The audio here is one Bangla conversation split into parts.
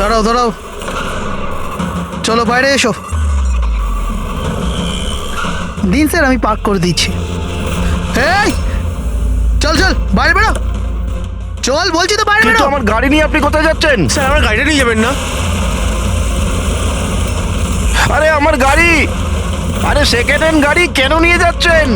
দাঁড়াও দাঁড়াও, চলো বাইরে এসো। দিন স্যার, আমি পার্ক করে দিচ্ছি। এই চল চল, বাইরে বেরো, চল বলছি তো, বাইরে বেরো। আমার গাড়ি নিয়ে আপনি কোথায় যাচ্ছেন? স্যার আমার গাড়িটা নিয়ে যাবেন না? আরে আমার গাড়ি, আরে সেকেন্ড হ্যান্ড গাড়ি কেন নিয়ে যাচ্ছেন?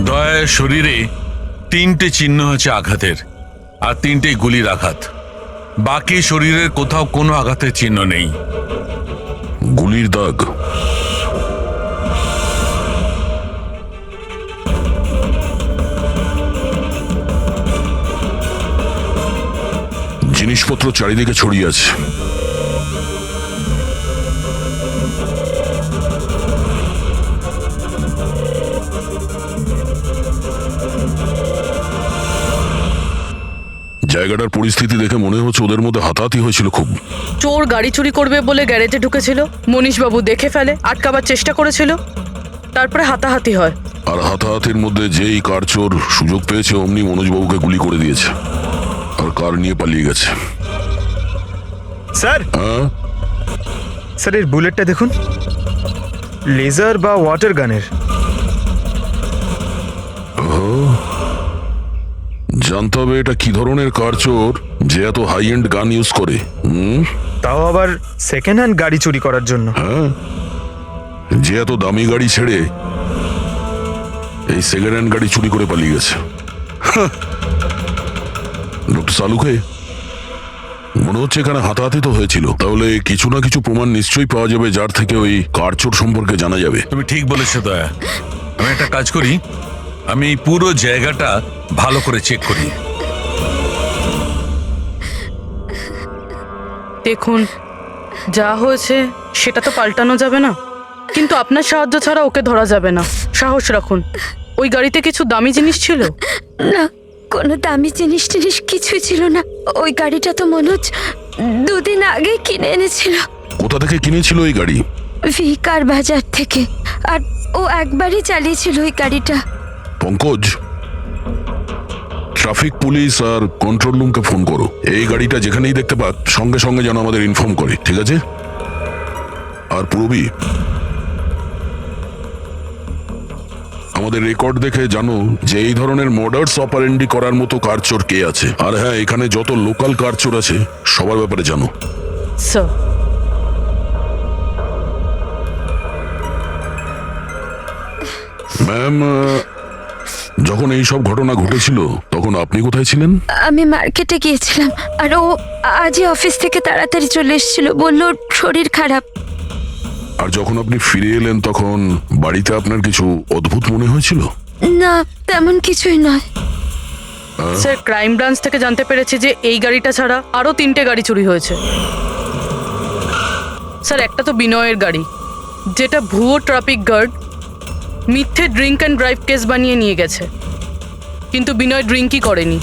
দয়ার শরীরে 3টে চিহ্ন আছে আঘাতের, আর 3টেই গুলির আঘাত। বাকি শরীরের কোথাও কোনো আঘাতের চিহ্ন নেই। গুলির দাগ? জিনিসপত্র চারিদিকে ছড়িয়ে আছে। জায়গাটার পরিস্থিতি দেখে মনে হচ্ছে ওদের মধ্যে হাতাহাতি হয়েছিল খুব। চোর গাড়ি চুরি করবে বলে গ্যারেজে ঢুকেছিল, মনীশবাবু দেখে ফেলে, আটকাবার চেষ্টা করেছিল, তারপরে হাতাহাতি হয়। আর হাতাহাতির মধ্যে যেই কার চোর সুযোগ পেয়েছে অমনি মনোজবাবুকে গুলি করে দিয়েছে আর কার নিয়ে পালিয়ে গেছে। স্যার, হ্যাঁ স্যার এর বুলেটটা দেখুন, লেজার বা ওয়াটার গানের। জানতে হবে এটা কি ধরনের কার চোর যে এত হাই এন্ড গান ইউজ করে। তাও আবার সেকেন্ড হ্যান্ড গাড়ি চুরি করার জন্য। হ্যাঁ, যে এত দামি গাড়ি ছেড়ে এই সেকেন্ড হ্যান্ড গাড়ি চুরি করে পালিয়ে গেছে। ডক্টর সালুকে, মনে হচ্ছে এখানে হাতাহাতি তো হয়েছিল, তাহলে কিছু না কিছু প্রমাণ নিশ্চয়ই পাওয়া যাবে যার থেকে ওই কার চোর সম্পর্কে জানা যাবে। তুমি ঠিক বলেছো দয়া। আমি একটা কাজ করি, আমি পুরো জায়গাটা ভালো করে চেক করি। দেখুন, যা হয়েছে সেটা তো পাল্টানো যাবে না, কিন্তু আপনার সাহায্য ছাড়া ওকে ধরা যাবে না। সাহস রাখুন। ওই গাড়িতে কিছু দামি জিনিস ছিল? না, কোনো দামি জিনিস টিনিস কিছুই ছিল না। ওই গাড়িটা তো মনোজ 2 দিন আগে কিনে এনেছিল। কোথা থেকে কিনেছিল এই গাড়ি? ভিকার বাজার থেকে। আর ও একবারই চালিয়েছিল ওই গাড়িটা। পঙ্কজ, ট্রাফিক পুলিশ আর কন্ট্রোল রুমকে ফোন করো। এই গাড়িটা যেখানেই দেখতে পাক সঙ্গে সঙ্গে যেন আমাদের ইনফর্ম করে, ঠিক আছে? আর পূরবী, আমাদের রেকর্ড দেখে জানো যে এই ধরনের মর্ডার্স অপারেন্ডি করার মতো কারচোর কে আছে। আর হ্যাঁ, এখানে যত লোকাল কারচোর আছে সবার ব্যাপারে জানো। স্যার, ম্যাম, যখন এই সব ঘটনা ঘটেছিল তখন আপনি কোথায় ছিলেন? আমি মার্কেটে গিয়েছিলাম, আর ও আজই অফিস থেকে তাড়াতাড়ি চলে এসেছিল, বলল ওর শরীর খারাপ। আর যখন আপনি ফিরে এলেন তখন বাড়িতে আপনার কিছু অদ্ভুত মনে হয়েছিল? না, তেমন কিছুই নয়। স্যার, ক্রাইম ব্রাঞ্চ থেকে জানতে পেরেছি যে এই গাড়িটা ছাড়া আরও 3টে গাড়ি চুরি হয়েছে। স্যার, একটা তো বিনয়ের গাড়ি, যেটা ভুয়ো ট্রাফিক গার্ড মিথ্যে ড্রিঙ্ক অ্যান্ড ড্রাইভ কেস বানিয়ে নিয়ে গেছে, কিন্তু বিনয় ড্রিঙ্কই করেনি।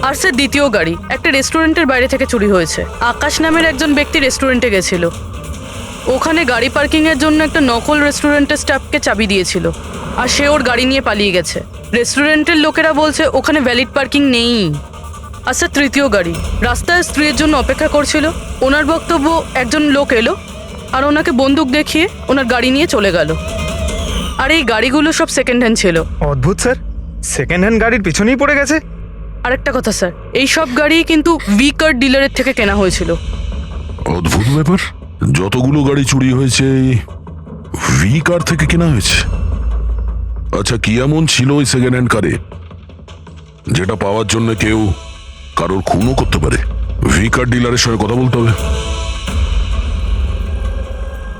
আর স্যার, দ্বিতীয় গাড়ি একটা রেস্টুরেন্টের বাইরে থেকে চুরি হয়েছে। আকাশ নামের একজন ব্যক্তি রেস্টুরেন্টে গেছিল, ওখানে গাড়ি পার্কিংয়ের জন্য একটা নকল রেস্টুরেন্টের স্টাফকে চাবি দিয়েছিল, আর সে ওর গাড়ি নিয়ে পালিয়ে গেছে। রেস্টুরেন্টের লোকেরা বলছে ওখানে ভ্যালিড পার্কিং নেই। আর স্যার, তৃতীয় গাড়ি রাস্তায় স্ত্রীর জন্য অপেক্ষা করছিল, ওনার বক্তব্য একজন লোক এলো আর ওনাকে বন্দুক দেখিয়ে ওনার গাড়ি নিয়ে চলে গেল। আর এই গাড়িগুলো সব সেকেন্ড হ্যান্ড ছিল। অদ্ভুত স্যার, সেকেন্ড হ্যান্ড গাড়ির পিছনেই পড়ে গেছে। আরেকটা কথা স্যার, এই সব গাড়ি কিন্তু ভি কার ডিলারের থেকে কেনা হয়েছিল। অদ্ভুত ব্যাপার, যতগুলো গাড়ি চুরি হয়েছে ভি কার থেকে কেনা হয়েছে। আচ্ছা, কি এমন ছিল ওই সেকেন্ড হ্যান্ড কারে যেটা পাওয়ার জন্য কেউ কারোর খুনও করতে পারে? ভি কার ডিলারের সঙ্গে কথা বলতে হবে।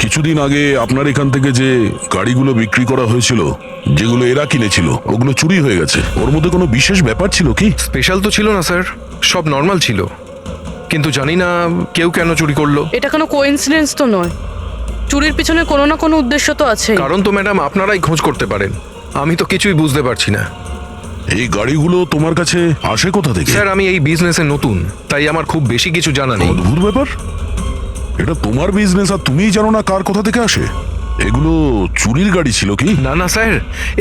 কিছুদিন আগে আপনার এখান থেকে যে গাড়িগুলো বিক্রি করা হয়েছিল, যেগুলো এরা কিনেছিল, ওগুলো চুরি হয়ে গেছে। ওর মধ্যে কোনো বিশেষ ব্যাপার ছিল কি? স্পেশাল তো ছিল না স্যার, সব নর্মাল ছিল, কিন্তু জানি না কেউ কেন চুরি করলো। এটা কোনো কোইন্সিডেন্স তো নয়, চুরির পিছনে কোনো না কোনো উদ্দেশ্য তো আছে। কারণ তো ম্যাডাম আপনারাই খোঁজ করতে পারেন, আমি তো কিছুই বুঝতে পারছি না। এই গাড়িগুলো তোমার কাছে আসে কোথা থেকে? স্যার আমি এই বিজনেসে নতুন, তাই আমার খুব বেশি কিছু জানা নেই। অদ্ভুত ব্যাপার, এটা তোমার বিজনেস আর তুমিই জানো না কার কোথা থেকে আসে? এগুলো চুরির গাড়ি ছিল কি? না না স্যার,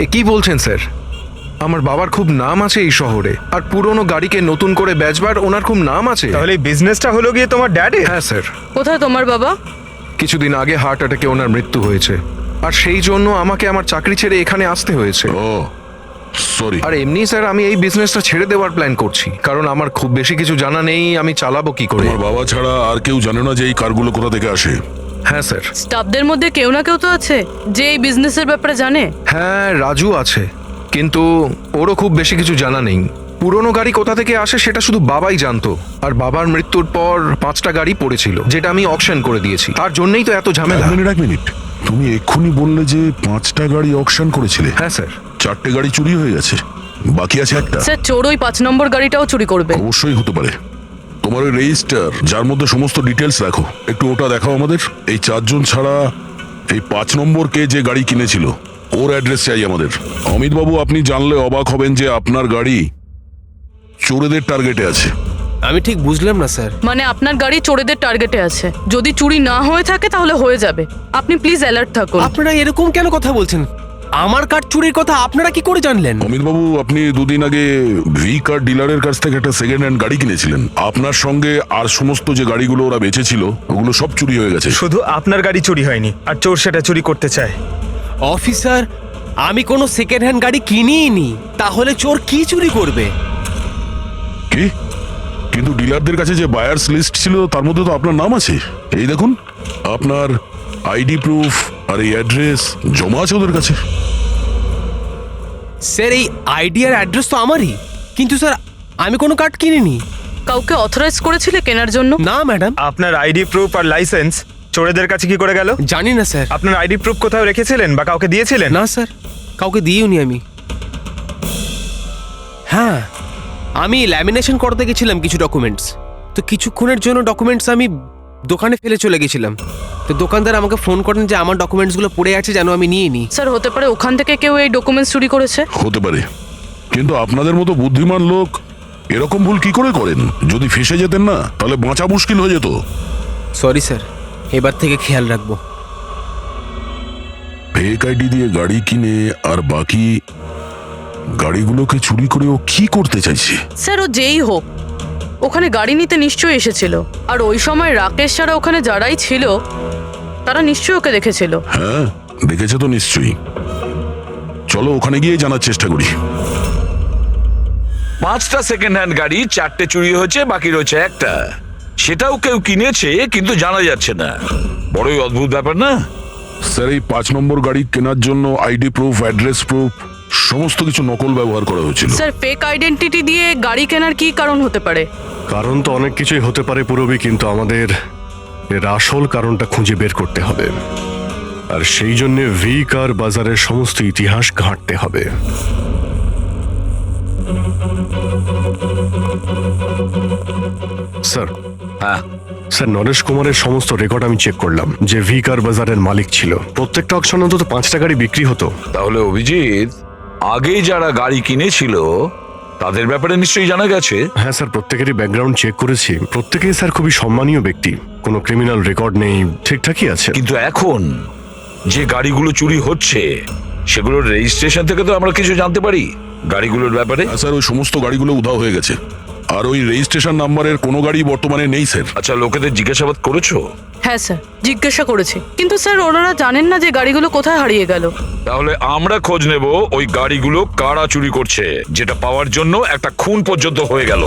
এ কি বলছেন স্যার? আমার বাবার খুব নাম আছে এই শহরে, আর পুরনো গাড়িকে নতুন করে বেচবার ওনার খুব নাম আছে। তাহলে এই বিজনেসটা হলো গিয়ে তোমার ড্যাডি? হ্যাঁ স্যার, কোথায় তোমার বাবা? কিছুদিন আগে হার্ট অ্যাটাকে ওনার মৃত্যু হয়েছে, আর সেই জন্য আমাকে আমার চাকরি ছেড়ে এখানে আসতে হয়েছে। ও সরি। আর এমনি স্যার আমি এই বিজনেসটা ছেড়ে দেওয়ার প্ল্যান করছি, কারণ আমার খুব বেশি কিছু জানা নেই, আমি চালাবো কি করে। তোমার বাবা ছাড়া আর কেউ জানে না যে এই কারগুলো কোথা থেকে আসে? হ্যাঁ স্যার। স্টাফদের মধ্যে কেউ না কেউ তো আছে যে এই বিজনেসের ব্যাপারে জানে। হ্যাঁ রাজু আছে, কিন্তু ওরও খুব বেশি কিছু জানা নেই। পুরনো গাড়ি কোথা থেকে আসে সেটা শুধু বাবাই জানতো, আর বাবার মৃত্যুর পর 5টা গাড়ি পড়েছিল, যেটা আমি অকশন করে দিয়েছি। তার জন্যই তো এত ঝামেলা। এক মিনিট, তুমি এক্ষুনি বললে যে 5টা গাড়ি অকশন করেছিলে। হ্যাঁ স্যার। 4টে গাড়ি চুরি হয়ে গেছে, বাকি আছে একটা। স্যার চোর ওই 5 নম্বর গাড়িটাও চুরি করবে। অবশ্যই হতে পারে। তোমার ওই রেজিস্টার যার মধ্যে সমস্ত ডিটেলস রাখো, একটু ওটা দেখাও আমাদের। এই 4 জন ছাড়া এই 5 নম্বর কে যে গাড়ি কিনেছিল ওর অ্যাড্রেস চাই আমাদের। অমিত বাবু, আপনি জানলে অবাক হবেন যে আপনার গাড়ি চোরেদের টার্গেটে আছে। আমি ঠিক বুঝলাম না স্যার। মানে আপনার গাড়ি চোরেদের টার্গেটে আছে, যদি চুরি না হয়ে থাকে তাহলে হয়ে যাবে। আপনি প্লিজ অ্যালার্ট থাকুন। আপনারা এরকম কেন কথা বলছেন? আমার কার চুরির কথা আপনারা কি করে জানলেন? অমিত বাবু, আপনি দুদিন আগে ভি কার ডিলারের কাছ থেকে একটা সেকেন্ড হ্যান্ড গাড়ি কিনেছিলেন। আপনার সঙ্গে আর সমস্ত যে গাড়িগুলো ওরা বেচেছিল ওগুলো সব চুরি হয়ে গেছে। শুধু আপনার গাড়ি চুরি হয়নি, আর চোর সেটা চুরি করতে চায়। অফিসার, আমি কোনো সেকেন্ড হ্যান্ড গাড়ি কিনিই নি, তাহলে চোর কি চুরি করবে? কি? কিন্তু ডিলারদের কাছে যে বায়ার্স লিস্ট ছিল তার মধ্যে তো আপনার নাম আছে। এই দেখুন, আপনার আইডি প্রুফ আর এই অ্যাড্রেস জমা আছে ওদের কাছে। স্যার এই আইডি আর অ্যাড্রেস তো আমারই, কিন্তু স্যার আমি কোনো কার্ড কিনিনি। কাউকে অথরাইজ করেছিলে কেনার জন্য? না ম্যাডাম। আপনার আইডি প্রুফ আর লাইসেন্স চোরেদের কাছে কি করে গেল? জানি না স্যার। আপনার আইডি প্রুফ কোথাও রেখেছিলেন বা কাউকে দিয়েছিলেন? না স্যার, কাউকে দিইনি আমি। হ্যাঁ, আমি ল্যামিনেশন করতে গেছিলাম কিছু ডকুমেন্টস, তো কিছুক্ষণের জন্য ডকুমেন্টস আমি দোকানে ফেলে চলে গেছিলাম। তো দোকানদার আমাকে ফোন করেন যে আমার ডকুমেন্টসগুলো পড়ে আছে, যেন আমি নিয়ে নিই। স্যার হতে পারে ওখান থেকে কেউ এই ডকুমেন্টস চুরি করেছে। হতে পারে, কিন্তু আপনাদের মতো বুদ্ধিমান লোক এরকম ভুল কি করে করেন? যদি ফেঁসে যেতেন না তাহলে বাঁচা মুশকিল হয়ে যেত। সরি স্যার, এবার থেকে খেয়াল রাখবো। ফেক আইডি দিয়ে গাড়ি কিনে আর বাকি গাড়িগুলোকে চুরি করে ও কি করতে চাইছে? স্যার ও যেই হোক, ওখানে গাড়ি নিতে নিশ্চয়ই এসেছিল, আর ওই সময় রাকেশ ছাড়া ওখানে যারাই ছিল তারা নিশ্চয়ই ওকে দেখেছিল। হ্যাঁ, দেখেছে তো নিশ্চয়ই। চলো ওখানে গিয়ে জানার চেষ্টা করি। 5টা সেকেন্ড হ্যান্ড গাড়ি, 4টে চুরি হয়েছে, বাকি রয়েছে একটা। সেটাও কেউ কিনেছে কিন্তু জানা যাচ্ছে না। বড়ই অদ্ভুত ব্যাপার না? স্যার, এই 5 নম্বর গাড়ি কেনার জন্য আইডি প্রুফ, অ্যাড্রেস প্রুফ সমস্ত কিছু নকল ব্যবহার করা হয়েছিল। স্যার ফেক আইডেন্টিটি দিয়ে গাড়ি কেনার কি কারণ হতে পারে? কারণ তো অনেক কিছুই হতে পারে পুরবি, কিন্তু আমাদের এর আসল কারণটা খুঁজে বের করতে হবে, আর সেই জন্য ভি কার বাজারের সমস্ত ইতিহাস ঘাঁটতে হবে। স্যার, হ্যাঁ, স্যার নরেশ কুমারের সমস্ত রেকর্ড আমি চেক করলাম, যে ভি কার বাজারের মালিক ছিল। প্রত্যেকটা অকশনে অন্তত 5টা গাড়ি বিক্রি হতো। তাহলে অভিজিৎ, আগে যারা গাড়ি কিনেছিল তাদের ব্যাপারে নিশ্চয়ই জানা গেছে। হ্যাঁ স্যার, প্রত্যেকেরই ব্যাকগ্রাউন্ড চেক করেছি। প্রত্যেকেই স্যার খুবই সম্মানীয় ব্যক্তি, কোনো ক্রিমিনাল রেকর্ড নেই, ঠিকঠাকই আছে। কিন্তু এখন যে গাড়িগুলো চুরি হচ্ছে সেগুলোর রেজিস্ট্রেশন থেকে তো আমরা কিছু জানতে পারি গাড়িগুলোর ব্যাপারে। স্যার, ওই সমস্ত গাড়িগুলো উধাও হয়ে গেছে। আর ওই রেজিস্ট্রেশন নাম্বারের কোনো গাড়ি বর্তমানে নেই স্যার। আচ্ছা, লোকেদের জিজ্ঞাসাবাদ করেছো? হ্যাঁ স্যার, জিজ্ঞাসা করেছি, কিন্তু স্যার ওনারা জানেন না যে গাড়িগুলো কোথায় হারিয়ে গেল। তাহলে আমরা খোঁজ নেব ওই গাড়িগুলো কারা চুরি করছে, যেটা পাওয়ার জন্য একটা খুন পর্যন্ত হয়ে গেল।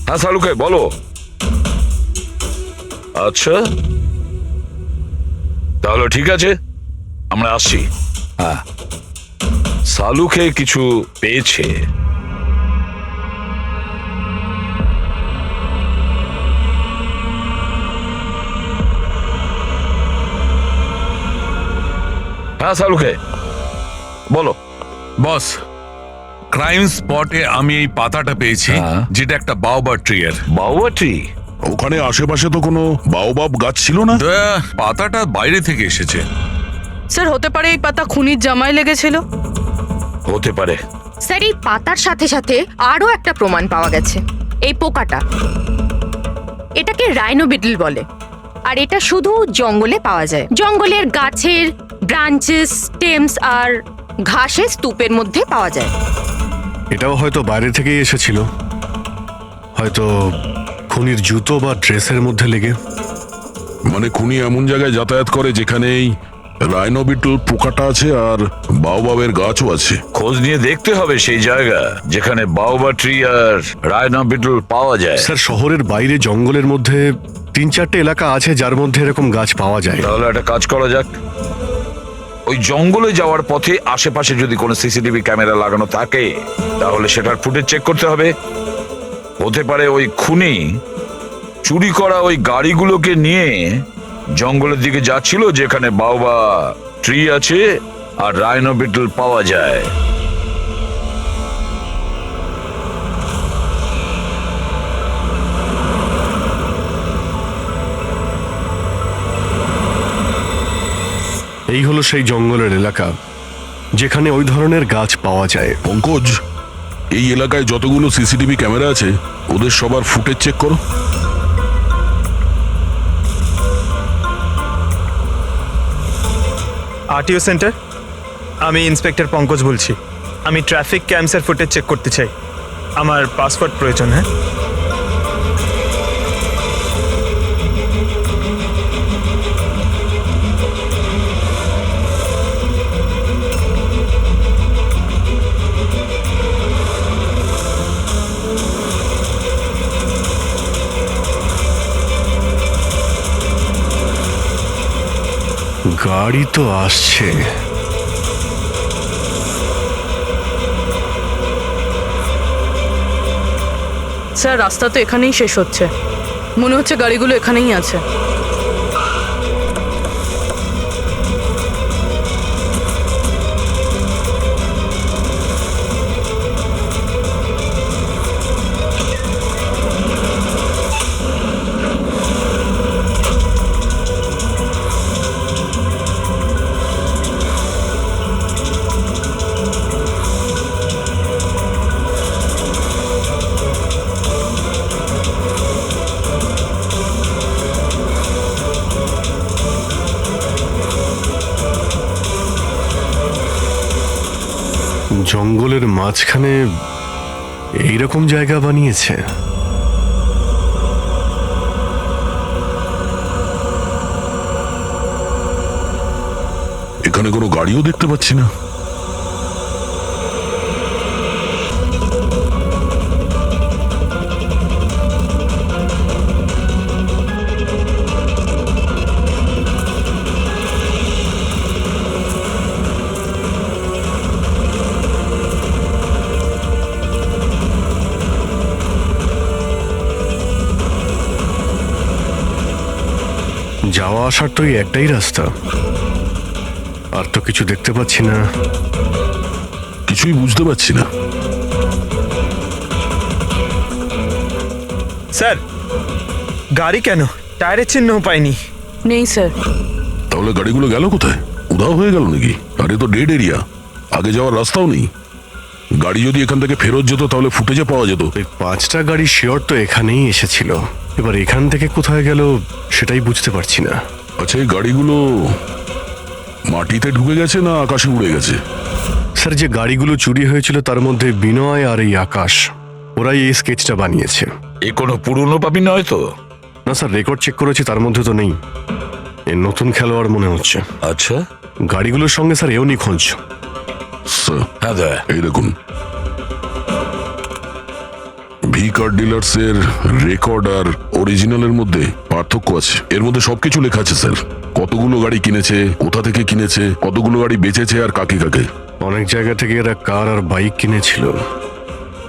হ্যাঁ সালুকে বলো। আচ্ছা তাহলে ঠিক আছে, আমরা আসছি। হ্যাঁ, সালুকে কিছু পেয়েছে। হ্যাঁ সালুকে বলো। বস, ক্রাইম স্পটে আমি এই পাতাটা পেয়েছি, হ্যাঁ। যেটা একটা বাওবার ট্রি এর। বাউয়া ট্রি? ওখানে আশেপাশে তো কোনো বাওবাব গাছ ছিল না। পাতাটা বাইরে থেকে এসেছে। স্যার হতে পারে এই পাতা খুনির জামায় লেগেছিল। হতে পারে। স্যার এই পাতার সাথে সাথে আরো একটা প্রমাণ পাওয়া গেছে, এই পোকাটা। এটাকে রাইনো বিটল বলে, আর এটা শুধু জঙ্গলে পাওয়া যায়। জঙ্গলের গাছের ব্রাঞ্চেস, স্টেমস আর ঘাসের স্তূপের মধ্যে পাওয়া যায়। এটাও হয়তো বাইরে থেকেই এসেছিল, হয়তো খুনির জুতো বা ড্রেসের মধ্যে লেগে। মানে খুনি এমন জায়গায় যাতায়াত করে যেখানেই রাইনোবিটল পোকাটা আছে আর বাওবাবের গাছও আছে। খোঁজ নিয়ে দেখতে হবে সেই জায়গা যেখানে বাউবা ট্রি আর রায়না বিটল পাওয়া যায়। স্যার শহরের বাইরে জঙ্গলের মধ্যে 3-4টে এলাকা আছে যার মধ্যে এরকম গাছ পাওয়া যায়। তাহলে একটা কাজ করা যাক, ওই জঙ্গলে যাওয়ার পথে আশেপাশে যদি কোনো সিসিটিভি ক্যামেরা লাগানো থাকে তাহলে সেটার ফুটেজ চেক করতে হবে। হতে পারে ওই খুনি চুরি করা ওই গাড়িগুলোকে নিয়ে জঙ্গলের দিকে যাচ্ছিল যেখানে বাউবা ট্রি আছে আর রাইনো বিটল পাওয়া যায়। এই হলো সেই জঙ্গলের এলাকা যেখানে ওই ধরনের গাছ পাওয়া যায়। পঙ্কজ, এই এলাকায় যতগুলো সিসিটিভি ক্যামেরা আছে ওদের সবার ফুটেজ চেক করো। আরটিও সেন্টার, আমি ইন্সপেক্টর পঙ্কজ বলছি। আমি ট্রাফিক ক্যামসের ফুটেজ চেক করতে চাই। আমার পাসপোর্ট প্রয়োজন। হ্যাঁ, গাড়ি তো আসছে। স্যার রাস্তা তো এখানেই শেষ হচ্ছে, মনে হচ্ছে গাড়িগুলো এখানেই আছে। জঙ্গলের মাঝখানে এইরকম জায়গা বানিয়েছে। এখানে কোনো গাড়িও দেখতে পাচ্ছি না। যাওয়া আসার তো এই একটাই রাস্তা, আর তো কিছু দেখতে পাচ্ছি না। কিছুই বুঝতে পারছি না। স্যার গাড়ি কেন? টায়ারের চিহ্ন পাইনি। নেই স্যার। তাহলে গাড়িগুলো গেল কোথায়? উধাও হয়ে গেল নাকি? আর এ তো ডেড এরিয়া, আগে যাওয়ার রাস্তাও নেই। গাড়ি যদি এখান থেকে ফেরত যেত তাহলে ফুটেজে পাওয়া যেত। এই 5টা গাড়ি শিওর তো এখানেই এসেছিল, এবার এখান থেকে কোথায় গেল সেটাই বুঝতে পারছি না। আচ্ছা, এই গাড়িগুলো মাটিতে ঢুকে গেছে না আকাশে উড়ে গেছে? স্যার যে গাড়িগুলো চুরি হয়েছিল তার মধ্যে বিনয় আর এই আকাশ ওরাই এই স্কেচটা বানিয়েছে। এ কোনো পুরনো পাপি নয় তো? না স্যার, রেকর্ড চেক করেছি, তার মধ্যে তো নেই। এ নতুন খেলোয়াড় মনে হচ্ছে। আচ্ছা, গাড়িগুলোর সঙ্গে স্যার এও নিখোঁজ। স্যার, হ্যাঁ দা। এই দেখুন, ভি কার ডিলার্স এর রেকর্ড আর অরিজিনালের মধ্যে পার্থক্য আছে। এর মধ্যে সবকিছু লেখা আছে স্যার, কতগুলো গাড়ি কিনেছে, কোথা থেকে কিনেছে, কতগুলো গাড়ি বেচেছে আর কাকে কাকে। অনেক জায়গা থেকে এরা কার আর বাইক কিনেছিল,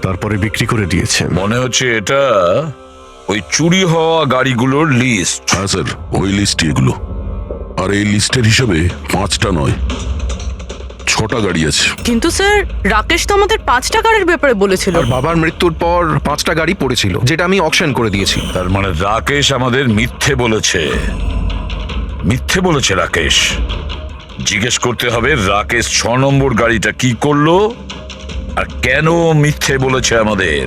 তারপরে বিক্রি করে দিয়েছে। মনে হচ্ছে এটা ওই চুরি হওয়া গাড়িগুলোর লিস্ট। হ্যাঁ স্যার, ওই লিস্টই এগুলো। আর এই লিস্টের হিসাবে 5টা নয়, 6টা গাড়ি আছে। কিন্তু স্যার, রাকেশ তো আমাদের 5টা গাড়ির ব্যাপারে বলেছিল। আর বাবার মৃত্যুর পর 5টা গাড়ি পড়েছিল, যেটা আমি অকশন করে দিয়েছি। তার মানে রাকেশ আমাদের মিথ্যে বলেছে। মিথ্যে বলেছে রাকেশ। জিজ্ঞেস করতে হবে রাকেশ 6 নম্বর গাড়িটা কি করলো আর কেন মিথ্যে বলেছে আমাদের।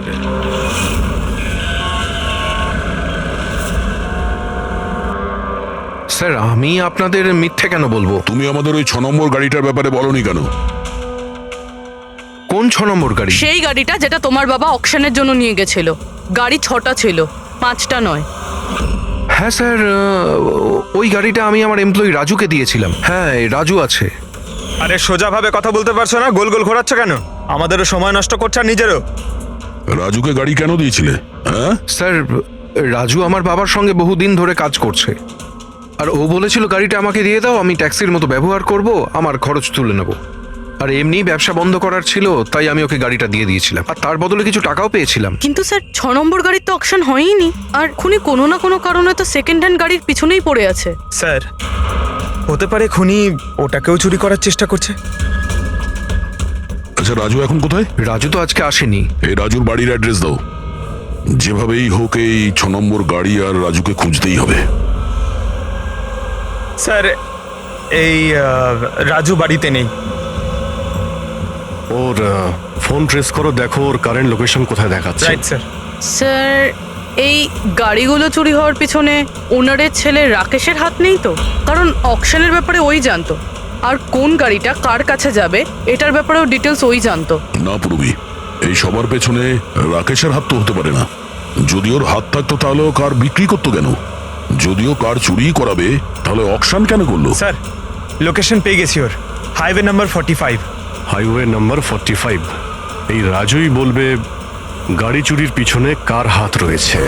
স্যার, আমি আপনাদের মিথ্যে কেন বলবো? তুমি আমাদের ওই 6 নম্বর গাড়িটার ব্যাপারে বলনি কেন? কোন 6 নম্বর গাড়ি? সেই গাড়িটা যেটা তোমার বাবা অকশনের জন্য নিয়ে গেছিল। গাড়ি 6টা ছিল, 5টা নয়। হ্যাঁ স্যার, ওই গাড়িটা আমি আমার এমপ্লয়ি রাজুকে দিয়েছিলাম। হ্যাঁ, রাজু আছে। আরে সোজাভাবে কথা বলতে পারছো না, গোল গোল ঘোরাচ্ছ কেন? আমাদেরও সময় নষ্ট করছে আর নিজেরও। রাজুকে গাড়ি কেন দিয়েছিলে? হ্যাঁ স্যার, রাজু আমার বাবার সঙ্গে বহুদিন ধরে কাজ করছে, আর ও বলেছিল গাড়িটা আমাকে দিয়ে দাও, আমি ট্যাক্সির মতো ব্যবহার করব, আমার খরচ তুলে নেব। আর এমনি ব্যবসা বন্ধ করার ছিল, তাই আমি ওকে গাড়িটা দিয়ে দিয়েছিলাম, আর তার বদলে কিছু টাকাও পেয়েছিলাম। কিন্তু স্যার, 6 নম্বর গাড়ির তো অকশন হয়নি। আর খুনি কোনো না কোনো কারণে তো সেকেন্ড হ্যান্ড গাড়ির পিছনেই পড়ে আছে। স্যার, হতে পারে খুনি ওটাকেও চুরি করার চেষ্টা করছে। আচ্ছা, রাজু এখন কোথায়? রাজু তো আজকে আসেনি। এই রাজুর বাড়ির অ্যাড্রেস দাও। যেভাবেই হোক এই 6 নম্বর গাড়ি আর রাজুকে খুঁজতেই হবে। স্যার, এই রাজু বাড়িতে নেই। ওর ফোন ট্রেস করো, দেখো ওর কারেন্ট লোকেশন কোথায় দেখাচ্ছে। Right sir. স্যার, এই গাড়িগুলো চুরি হওয়ার পিছনে ওনারের ছেলে রাকেশের হাত নেই তো? কারণ অকশনের ব্যাপারে ওই জানতো, আর কোন গাড়িটা কার কাছে যাবে এটার ব্যাপারেও ডিটেলস ওই জানতো। না পুরবি, এই সবার পেছনে রাকেশের হাত তো হতে পারে না। যদি ওর হাত থাকতো তাহলে ও কার বিক্রি করতো কেন? যদিও কার চুরি করাবে তাহলে অকশন কেন করলো? স্যার, লোকেশন পেয়ে গেছি ওর। Highway number 45। Highway number 45। এই রাজুই বলবে গাড়ি চুরির পিছনে কার হাত রয়েছে।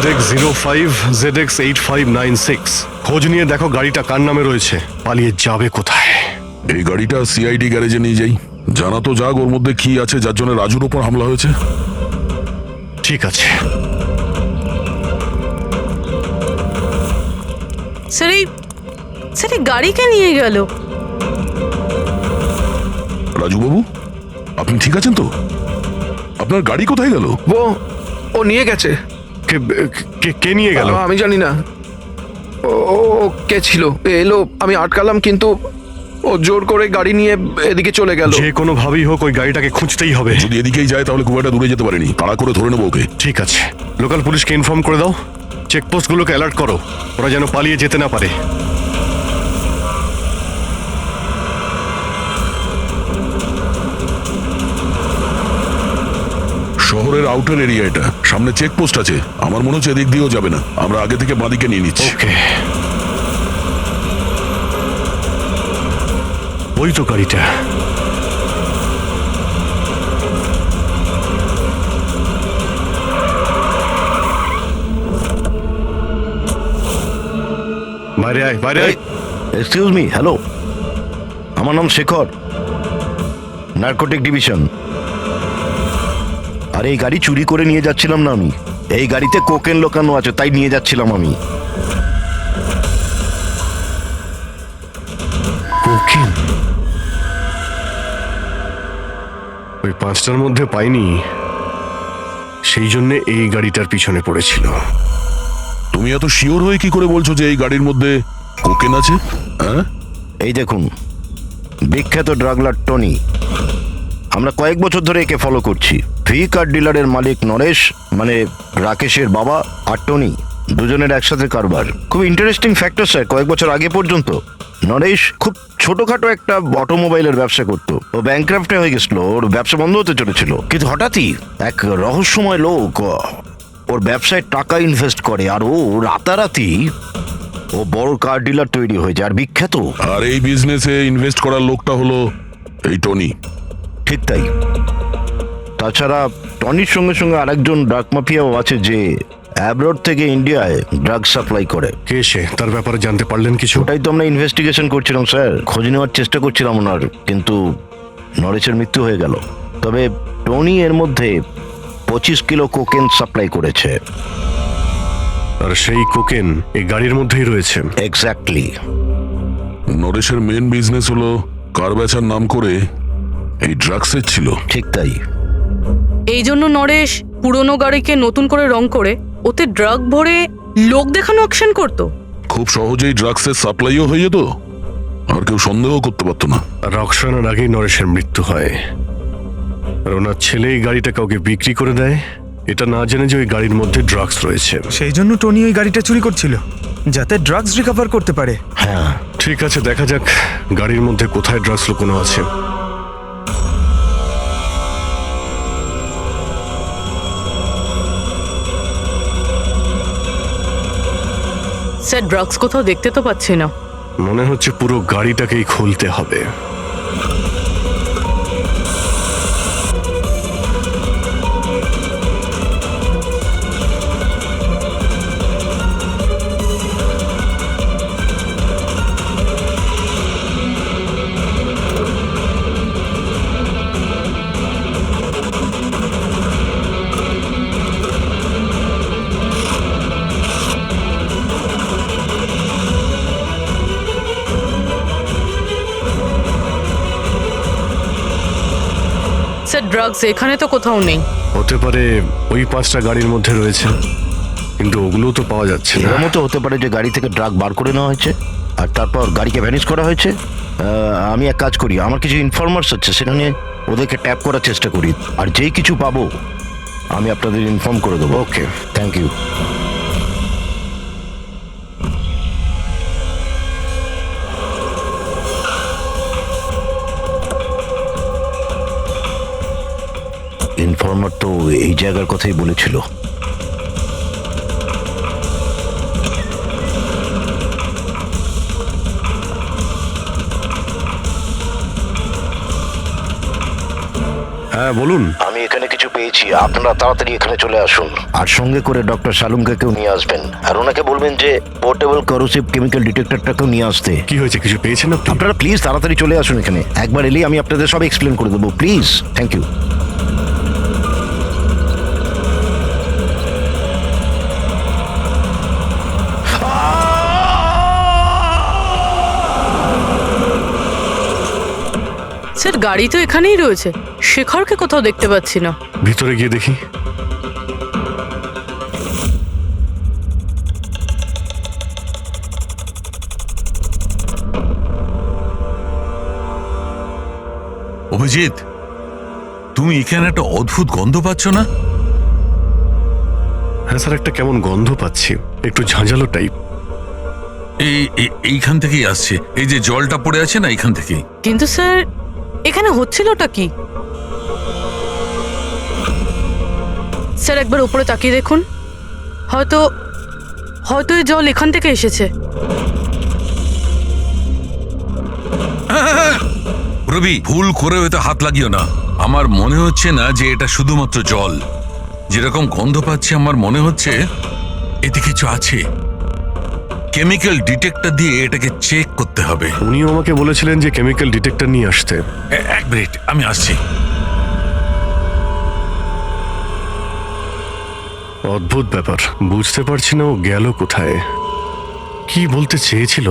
ZX05 ZX8596। খোঁজ নিয়ে দেখো গাড়িটা কার নামে রয়েছে, পালিয়ে যাবে কোথায়। এই গাড়িটা সিআইডি গ্যারেজে নিয়ে যাই, জানা তো যাক ওর মধ্যে কি আছে যার জন্য রাজুর উপর হামলা হয়েছে। ঠিক আছে। স্যার, এই গাড়িকে নিয়ে গেল। রাজু বাবু, আপনি ঠিক আছেন তো? আপনার গাড়ি কোথায় গেল? ও নিয়ে গেছে। কে নিয়ে গেল? আমি জানি না। ও কে ছিল, এলো, আমি আটকালাম, কিন্তু ও জোর করে গাড়ি নিয়ে এদিকে চলে গেল। যে কোনো ভাবেই হোক ওই গাড়িটাকে খুঁজতেই হবে। যদি এদিকেই যায় তাহলে খুব একটা দূরে যেতে পারেনি, তাড়া করে ধরে নেবো ওকে। ঠিক আছে, লোকাল পুলিশকে ইনফর্ম করে দাও। চেকপোস্টগুলোকে অ্যালার্ট করো, ওরা যেন পালিয়ে যেতে না পারে। শহরের আউটার এরিয়া এটা, সামনে চেকপোস্ট আছে। আমার মনে হচ্ছে এদিক দিয়েও যাবে না, আমরা আগে থেকে বাঁদিকে নিয়ে নিচ্ছি। ওকে, ওই তো গাড়িটা। বাইরে আয়, বাইরে আয়। এক্সকিউজ মি, হ্যালো, আমার নাম শেখর, নার্কোটিক ডিভিশন। আর এই গাড়ি চুরি করে নিয়ে যাচ্ছিলাম না আমি, এই গাড়িতে কোকেন লোকানো আছে, তাই নিয়ে যাচ্ছিলাম আমি। কোকেন? ওই 5টার মধ্যে পাইনি, সেই জন্য এই গাড়িটার পিছনে পড়েছিল। তুমি এত শিওর হয়ে কি করে বলছো যে এই গাড়ির মধ্যে কোকেন আছে? হ্যাঁ, এই দেখুন, বিখ্যাত ড্রাগলার টনি, আমরা কয়েক বছর ধরে একে ফলো করছি। ভি কার ডিলারের মালিক নরেশ, মানে রাকেশের বাবা, আর টনি, দুজনের একসাথে কারবার। খুব ইন্টারেস্টিং ফ্যাক্টর স্যার, কয়েক বছর আগে পর্যন্ত নরেশ খুব ছোটখাটো একটা অটোমোবাইলের ব্যবসা করত। ও ব্যাংক্রাফ্টে হয়ে গেছিল, ওর ব্যবসা বন্ধ হতে চলেছিল, কিন্তু হঠাৎই এক রহস্যময় লোক ওর ব্যবসায় টাকা ইনভেস্ট করে, আর ও রাতারাতি ও বড় কার ডিলার তৈরি হয়ে যায়, আর বিখ্যাত। আর এই বিজনেসে ইনভেস্ট করার লোকটা হলো এই টনি। ঠিক তাই। তাছাড়া টনির সঙ্গে সঙ্গে আরেকজন ড্রাগ মাফিয়াও আছে যে অ্যাব্রড থেকে ইন্ডিয়ায় ড্রাগ সাপ্লাই করে। কে সে? তার ব্যাপারে জানতে পারলেন কিছু? ওটাই তো আমরা ইনভেস্টিগেশন করছিলাম স্যার, খোঁজ নেওয়ার চেষ্টা করছিলাম ওনার, কিন্তু নরেশের মৃত্যু হয়ে গেল। তবে টনি এর মধ্যে 25 কিলো কোকেন সাপ্লাই করেছে। আর সেই কোকেন এই গাড়ির মধ্যেই রয়েছে। এক্স্যাক্টলি। নরেশের মেন বিজনেস হলো কার বেচার নাম করে এই ড্রাগসের ছিল। ঠিক তাই। এই জন্য নরেশ পুরনো গাড়িকে নতুন করে রং করে ওতে ড্রাগ ভরে লোক দেখানো অ্যাকশন করতো। খুব সহজেই ড্রাগসের সাপ্লাইও হয়ে যেত, আর কেউ সন্দেহ করতে পারতো না। রক্সানার আগেই নরেশের মৃত্যু হয়, আর ওনার ছেলে এই গাড়িটা কাউকে বিক্রি করে দেয়, এটা না জেনে যে ওই গাড়ির মধ্যে ড্রাগস রয়েছে। সেই জন্য টনি ওই গাড়িটা চুরি করছিল, যাতে ড্রাগস রিকভার করতে পারে। হ্যাঁ, ঠিক আছে, দেখা যাক গাড়ির মধ্যে কোথায় ড্রাগস লুকোনো আছে। স্যার, ড্রাগস কোথাও দেখতে তো পাচ্ছি না। মনে হচ্ছে পুরো গাড়িটাকেই খুলতে হবে। স্যার, ড্রাগস এখানে তো কোথাও নেই। হতে পারে ওই 5টা গাড়ির মধ্যে রয়েছে, কিন্তু ওগুলো তো পাওয়া যাচ্ছে না। এরকম তো হতে পারে যে গাড়ি থেকে ড্রাগ বার করে নেওয়া হয়েছে আর তারপর গাড়িকে ভ্যানিশ করা হয়েছে। আমি এক কাজ করি, আমার কিছু ইনফরমার্স আছে, সেটা নিয়ে ওদেরকে ট্যাপ করার চেষ্টা করি, আর যেই কিছু পাবো আমি আপনাদের ইনফর্ম করে দেবো। ওকে, থ্যাংক ইউ। ইনফর্মার তো এই জায়গার কথাই বলেছিল। হ্যাঁ বলুন। আমি এখানে কিছু পেয়েছি, আপনারা তাড়াতাড়ি এখানে চলে আসুন, আর সঙ্গে করে ডক্টর শালুমকে কেউ নিয়ে আসবেন, আর ওনাকে বলবেন যে পোর্টেবল করোসিভ কেমিক্যাল ডিটেক্টরটাকেও নিয়ে আসতে। কি হয়েছে, কিছু পেয়েছেন আপনি? আপনারা প্লিজ তাড়াতাড়ি চলে আসুন এখানে, একবার এলেই আমি আপনাদের সব এক্সপ্লেন করে দেবো, প্লিজ। Thank you. স্যার, গাড়ি তো এখানেই রয়েছে, শেখরকে কোথাও দেখতে পাচ্ছি না। ভিতরে গিয়ে দেখি। অভিজিৎ, তুমি এখানে একটা অদ্ভুত গন্ধ পাচ্ছ না? হ্যাঁ স্যার, একটা কেমন গন্ধ পাচ্ছি। একটু ঝাঁঝালো টাইপ। এইখান থেকেই আসছে, এই যে জলটা পড়ে আছে না, এইখান থেকেই। কিন্তু স্যার এখানে হচ্ছিলটা কি? স্যার একবার উপরে তাকিয়ে দেখুন, হয়তো হয়তো এই জল এখান থেকে এসেছে। রবি, ভুল করে হয়তো হাত লাগিও না। আমার মনে হচ্ছে না যে এটা শুধুমাত্র জল। যেরকম গন্ধ পাচ্ছি আমার মনে হচ্ছে এতে কিছু আছে। কেমিক্যাল ডিটেক্টর দিয়ে এটাকে চেক করতে হবে। উনিও আমাকে বলেছিলেন যে কেমিক্যাল ডিটেক্টর নিয়ে আসতে। এক মিনিট, আমি আসছি। অদ্ভুত ব্যাপার, বুঝতে পারছি না ও গেল কোথায়, কি বলতে চেয়েছিল।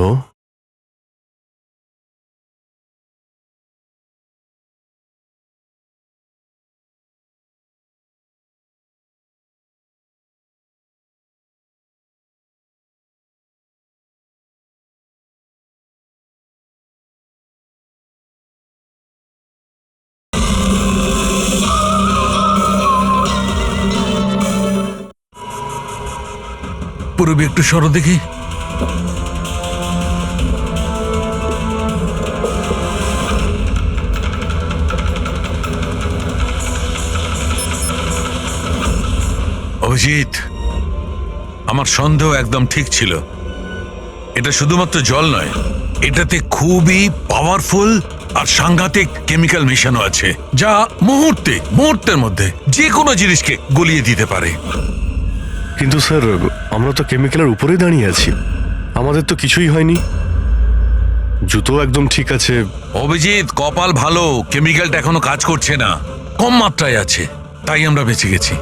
পুরবি একটু সরো দেখি। অভিজিৎ, আমার সন্দেহ একদম ঠিক ছিল। এটা শুধুমাত্র জল নয়, এটাতে খুবই পাওয়ারফুল আর সাংঘাতিক কেমিক্যাল মেশানো আছে, যা মুহূর্তের মধ্যে যে কোনো জিনিসকে গলিয়ে দিতে পারে। কিন্তু স্যার, আমরা তো কেমিক্যালের উপরেই দাঁড়িয়ে আছি, আমাদের তো কিছুই হয়নি, জুতো একদম ঠিক আছে। অভিজিৎ, কপাল ভালো, কেমিক্যালটা এখনো কাজ করছে না, কম মাত্রায় আছে, তাই আমরা বেঁচে গেছি।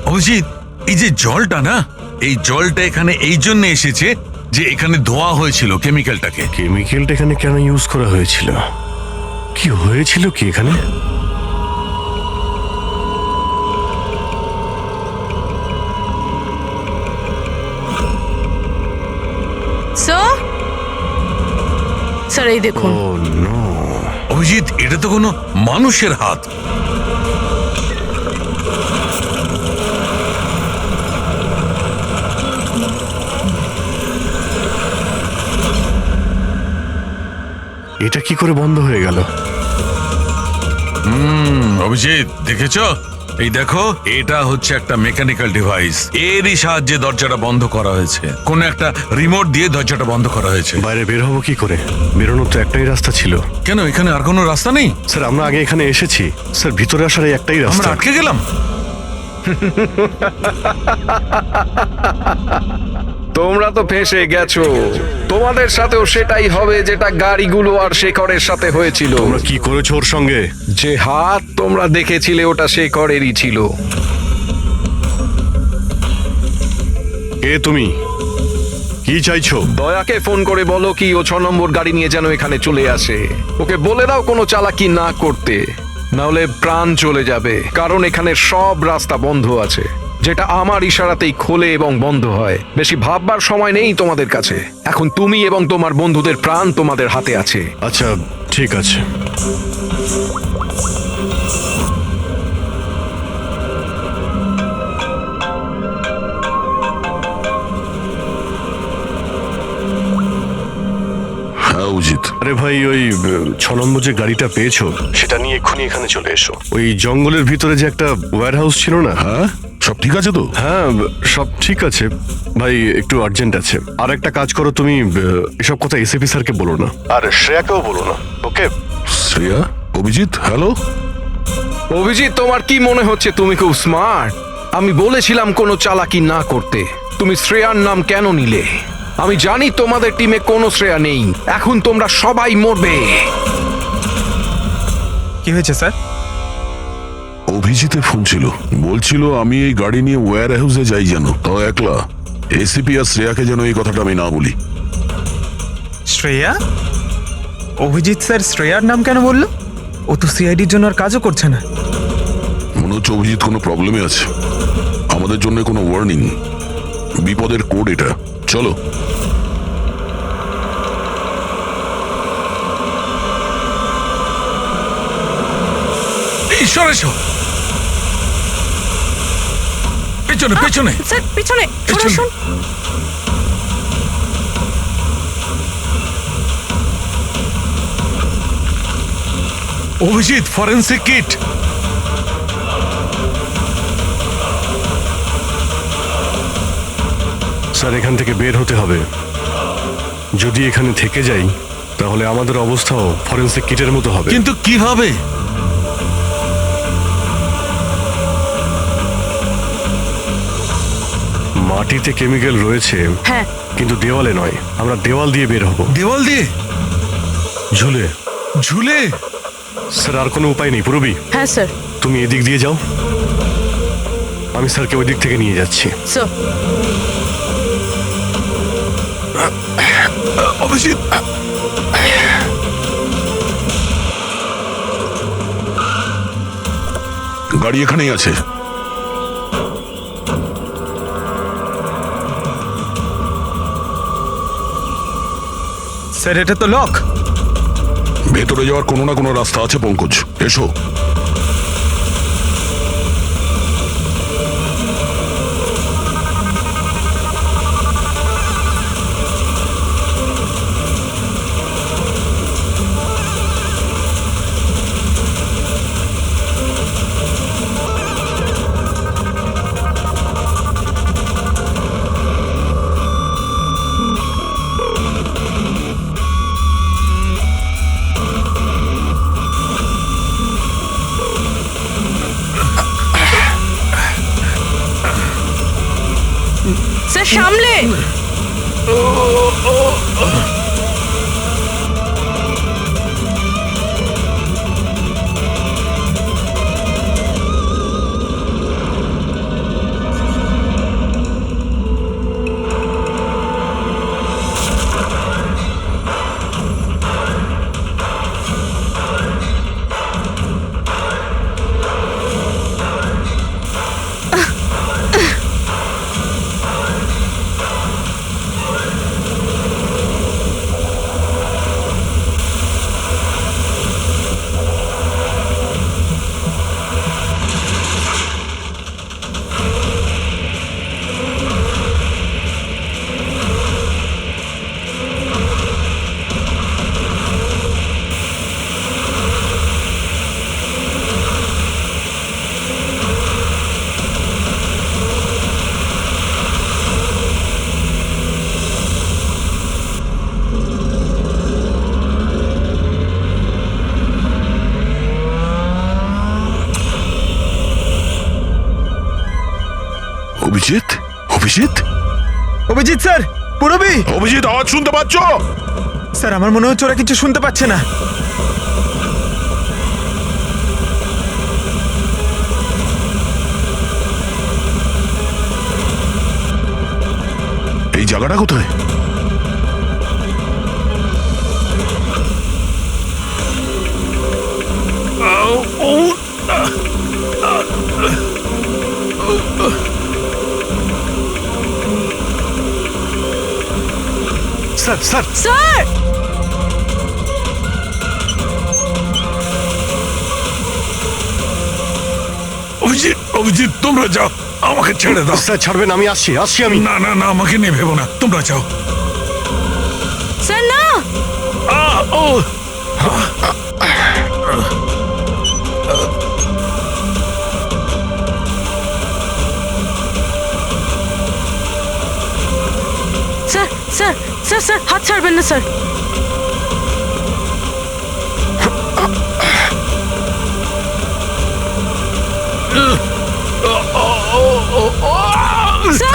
অভিজিৎ, এই যে জলটা না, এই জলটা এখানে এই জন্য এসেছে যে এখানে ধোয়া হয়েছিল কেমিক্যালটাকে। কেমিক্যালটা এখানে কেন ইউজ করা হয়েছিল? কি হয়েছিল কি এখানে? স্যার এই দেখুন। ও নো! অভিজিৎ, এটা তো কোনো মানুষের হাত। এটা কি করে বন্ধ হয়ে গেল? অভিজিৎ, দেখেছ? এই দেখো, এটা হচ্ছে একটা মেকানিক্যাল ডিভাইস, এরই সাহায্যে দরজাটা বন্ধ করা হয়েছে। কোন একটা রিমোট দিয়ে দরজাটা বন্ধ করা হয়েছে। বাইরে বের হবো কি করে? বেরোনোর তো একটাই রাস্তা ছিল। কেন, এখানে আর কোনো রাস্তা নেই? স্যার, আমরা আগে এখানে এসেছি স্যার, ভিতরে আসার এই একটাই আমরা রাস্তা। আটকে গেলাম। তোমরা তো ফেঁসে গেছো, তোমাদের সাথেও সেটাই হবে যেটা গাড়িগুলো আর শেখরের সাথে হয়েছিল। তোমরা কি করেছো ওর সঙ্গে? যে হাত তোমরা দেখেছিলে ওটা শেখরেরই ছিল। কে তুমি? কি চাইছো? দয়াকে ফোন করে বলো কি ও 6 নম্বর গাড়ি নিয়ে যেন এখানে চলে আসে। ওকে বলে দাও কোনো চালাকি না করতে, নাহলে প্রাণ চলে যাবে। কারণ এখানে সব রাস্তা বন্ধ আছে, যেটা আমার ইশারাতেই খোলে এবং বন্ধ হয়। বেশি ভাববার সময় নেই তোমাদের কাছে। এখন তুমি এবং তোমার বন্ধুদের প্রাণ তোমাদের হাতে আছে। আচ্ছা, ঠিক আছে। হ্যাঁ অভিজিৎ। আরে ভাই, ওই 6 নম্বর যে গাড়িটা পেয়েছো সেটা নিয়ে এক্ষুনি এখানে চলে এসো। ওই জঙ্গলের ভিতরে যে একটা ওয়্যার হাউস ছিল না? হ্যাঁ, সব ঠিক আছে তো? হ্যাঁ, সব ঠিক আছে ভাই, একটু আর্জেন্ট আছে। আর একটা কাজ করো, তুমি এসব কথা এসিপি স্যারকে বলো না, আর শ্রেয়াকেও বলো না, ওকে? শ্রেয়া? অভিজিৎ, হ্যালো। অভিজিৎ, তোমার কি মনে হচ্ছে তুমি খুব স্মার্ট? আমি বলেছিলাম কোনো চালাকি না করতে। তুমি শ্রেয়ার নাম কেন নিলে? আমি জানি তোমাদের টিমে কোনো শ্রেয়া নেই। এখন তোমরা সবাই মরবে। কি হয়েছে স্যার? অভিজিতের ফোন ছিল, বলছিল আমি এই গাড়ি নিয়ে ওয়্যার হাউসে যাই, যেন তাও একলা। এসিপি আর শ্রেয়াকে যেন এই কথাটা আমি না বলি। শ্রেয়া? অভিজিৎ স্যার শ্রেয়ার নাম কেন বললো? ও তো সিআইডির জন্য আর কাজও করছে না। মনে হচ্ছে অভিজিৎ কোনো প্রবলেমে আছে। আমাদের জন্য কোনো ওয়ার্নিং, বিপদের কোড এটা। চলো। ঈশ্বর, এসো পেছনে পেছনে স্যার পিছনে সরে পেছনে। আসুন। Abhijit, forensic kit. স্যার এখান থেকে বের হতে হবে। যদি এখানে থেকে যাই তাহলে আমাদের অবস্থাও ফরেন্সিক কিটের মতো হবে। কিন্তু কিভাবে? মাটিতে কেমিক্যাল রয়েছে, হ্যাঁ কিন্তু দেওয়ালে নয়। আমরা দেওয়াল দিয়ে বের হব, দেওয়াল দিয়ে? ঝুলে। ঝুলে? স্যার আর কোনো উপায় নেই পুরবি, হ্যাঁ স্যার। তুমি এদিক দিয়ে যাও, আমি স্যারকে ওই দিক থেকে নিয়ে যাচ্ছি। স্যার অভিজিৎ, গাড়ি এখানেই আছে। স্যার এটা তো লক। ভেতরে যাওয়ার কোনো না কোনো রাস্তা আছে পঙ্কজ, এসো। স্যার সামলে। অভিজিৎ, অভিজিৎ, অভিজিৎ স্যার, পুরবি। অভিজিৎ, আওয়াজ শুনতে পাচ্ছ? স্যার আমার মনে হচ্ছে ওরা কিছু শুনতে পাচ্ছে না। এই জায়গাটা কোথায়? Sir sir sir Abhijit, Abhijit তোমরা যাও, আমাকে ছেড়ে দাও। স্যার ছাড়বেন, আমি আসছি আসছি আমি। না না না, আমাকে নিয়ে ভেবো না, তোমরা যাও। স্যার না। ও স্যার স্যার স্যার স্যার হাত ছাড়বেন না স্যার। স্যার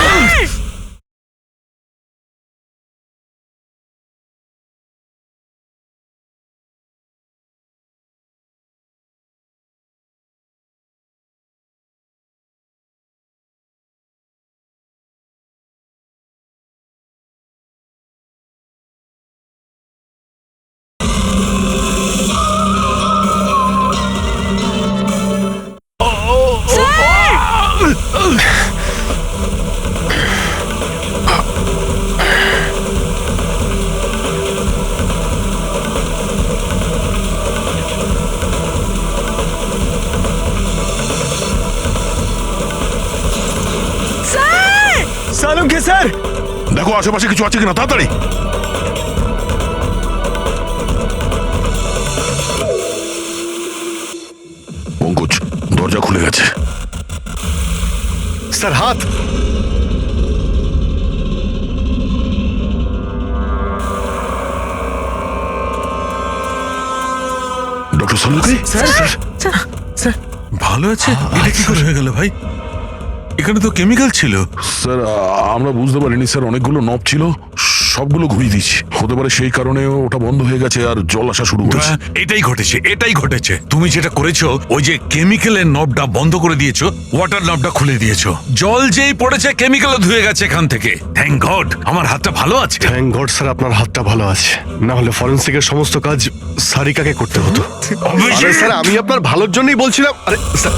দেখো আশেপাশে কিছু আছে কিনা, তাড়াতাড়ি। পঙ্কজ, দরজা খুলে গেছে। স্যার, হাত। ডক্টর সালুকে, ভালো আছে? এটা কি করে হয়ে গেল ভাই? এখানে তো কেমিক্যাল ছিল। স্যার আমরা বুঝতে পারিনি স্যার, অনেকগুলো নব ছিল, সবগুলো ঘুরিয়ে দিচ্ছি। হতে পারে সেই কারণে ওটা বন্ধ হয়ে গেছে আর জল আসা শুরু করেছে। এটাই ঘটেছে। তুমি যেটা করেছো, ওই যে কেমিক্যালের নবটা বন্ধ করে দিয়েছো, ওয়াটার নবটা খুলে দিয়েছো। জল যেই পড়েছে কেমিক্যালও ধুয়ে গেছে এখান থেকে। থ্যাংক গড আমার হাতটা ভালো আছে। থ্যাংক গড স্যার, আপনার হাতটা ভালো আছে, না হলে ফরেন্সিকের সমস্ত কাজ সারিকাকে করতে হতো। আরে স্যার, আমি আপনার ভালোর জন্যই বলছিলাম। আরে স্যার,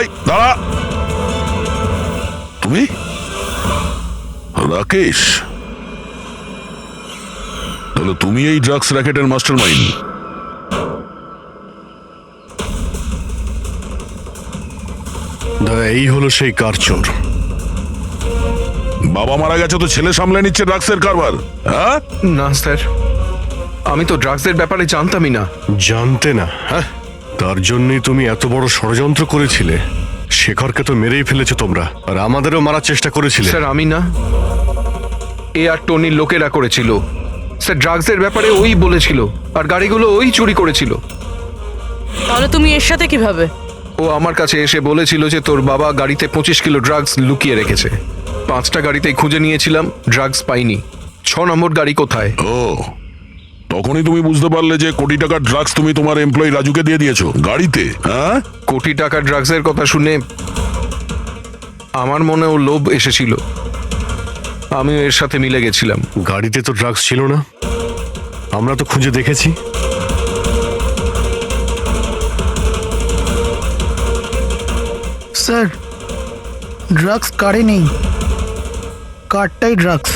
এই, দাঁড়া। তুমি রাকেশ? তাহলে তুমি এই ড্রাগস র্যাকেটের মাস্টার মাইন্ড। দাদা, এই হলো সেই কার চোর। বাবা মারা গেছে তো ছেলে সামলে নিচ্ছে ড্রাগসের কারবার, হ্যাঁ? না স্যার, আমি তো ড্রাগসের ব্যাপারে জানতামই না। জানতে না? হ্যাঁ, তার জন্যই তুমি এত বড় ষড়যন্ত্র করেছিলে। শেখরকে তো মেরেই ফেলেছো তোমরা, আর আমাদেরও মারার চেষ্টা করেছিলে। স্যার আমি না, এ আর টনির লোকেরা করেছিল। স্যার ড্রাগসের ব্যাপারে ওই বলেছিল, আর গাড়িগুলো ওই চুরি করেছিল। তাহলে তুমি এর সাথে কিভাবে? ও আমার কাছে এসে বলেছিল যে তোর বাবা গাড়িতে 25 কিলো ড্রাগস লুকিয়ে রেখেছে। 5টা গাড়িতেই খুঁজে নিয়েছিলাম, ড্রাগস পাইনি। 6 নম্বর গাড়ি কোথায়? ও, তখনই তুমি বুঝতে পারলে যে কোটি টাকার ড্রাগস তুমি তোমার এমপ্লয়ি রাজুকে দিয়ে দিয়েছো গাড়িতে, হ্যাঁ? কোটি টাকা ড্রাগসের কথা শুনে আমার মনেও লোভ এসেছিল, আমিও এর সাথে মিলে গেছিলাম। গাড়িতে তো ড্রাগস ছিল না, আমরা তো খুঁজে দেখেছি। স্যার, ড্রাগস কারে নেই, কারটাই ড্রাগস।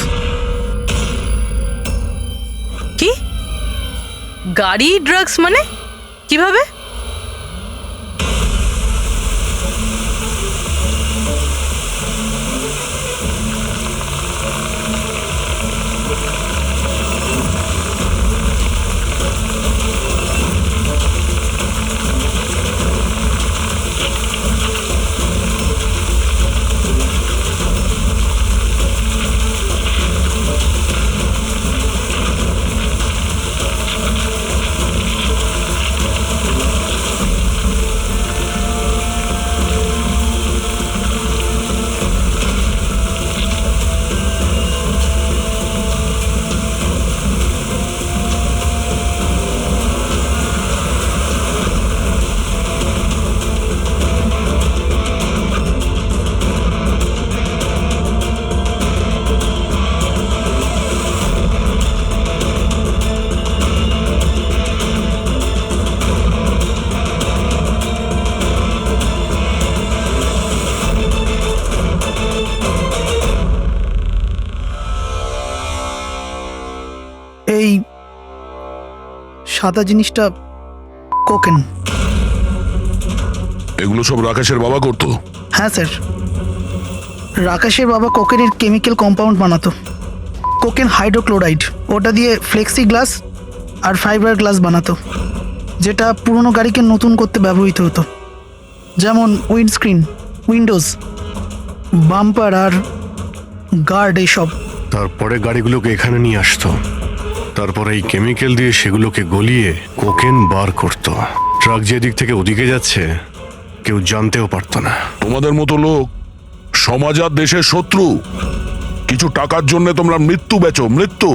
কি? গাড়ি ড্রাগস মানে কিভাবে? এই সাদা জিনিসটা কোকেন। এগুলো সব রাকেশের বাবা করতো? হ্যাঁ স্যার, রাকেশের বাবা কোকেনের কেমিক্যাল কম্পাউন্ড বানাতো, কোকেন হাইড্রোক্লোরাইড। ওটা দিয়ে ফ্লেক্সি গ্লাস আর ফাইবার গ্লাস বানাতো, যেটা পুরনো গাড়িকে নতুন করতে ব্যবহৃত হতো, যেমন উইন্ডস্ক্রিন, উইন্ডোজ, বাম্পার আর গার্ড এইসব। তারপরে গাড়িগুলোকে এখানে নিয়ে আসতো, তারপরে এই কেমিক্যাল দিয়ে সেগুলোকে গলিয়ে কোকেন বার করতো। ট্রাক যে দিক থেকে ওদিকে যাচ্ছে কেউ জানতেও পারতো না। তোমাদের মতো লোক সমাজ আর দেশের শত্রু। কিছু টাকার জন্য তোমরা মৃত্যু বেচো, মৃত্যু।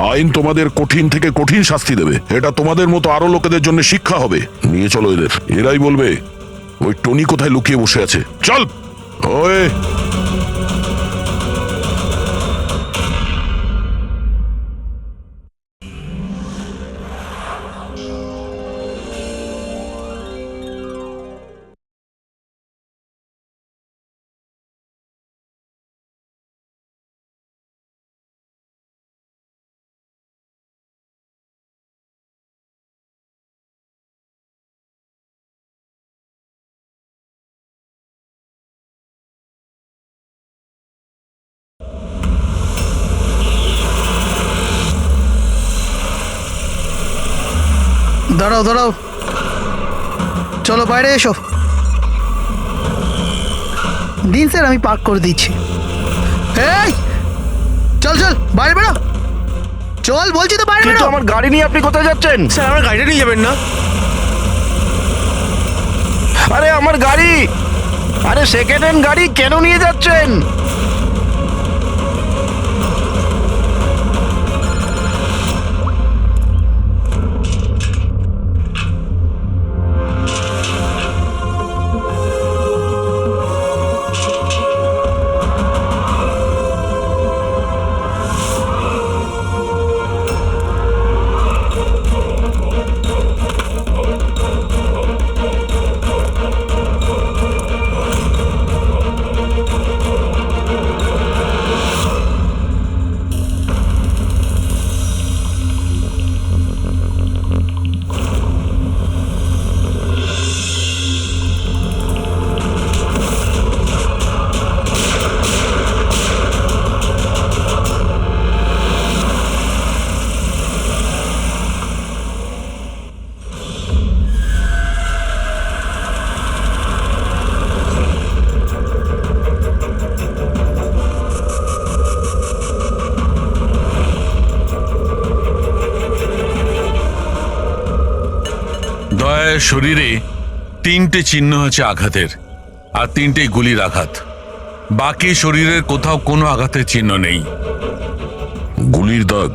আইন তোমাদের কঠিন থেকে কঠিন শাস্তি দেবে। এটা তোমাদের মতো আরো লোকেদের জন্য শিক্ষা হবে। নিয়ে চলো এদের, এরাই বলবে ওই টনি কোথায় লুকিয়ে বসে আছে। চল ওই দাঁড়াও দাঁড়াও, চলো বাইরে এসো। দিন স্যার, আমি পার্ক করে দিচ্ছি। এই চল চল, বাইরে বেরো, চল বলছি তো, বাইরে কিন্তু বেরো। আমার গাড়ি নিয়ে আপনি কোথায় যাচ্ছেন? স্যার আমার গাড়িটা নিয়ে যাবেন না? আরে আমার গাড়ি, আরে সেকেন্ড হ্যান্ড গাড়ি কেন নিয়ে যাচ্ছেন? দয়ার শরীরে 3টে চিহ্ন আছে আঘাতের, আর 3টে গুলির আঘাত। বাকি শরীরের কোথাও কোনো আঘাতের চিহ্ন নেই। গুলির দাগ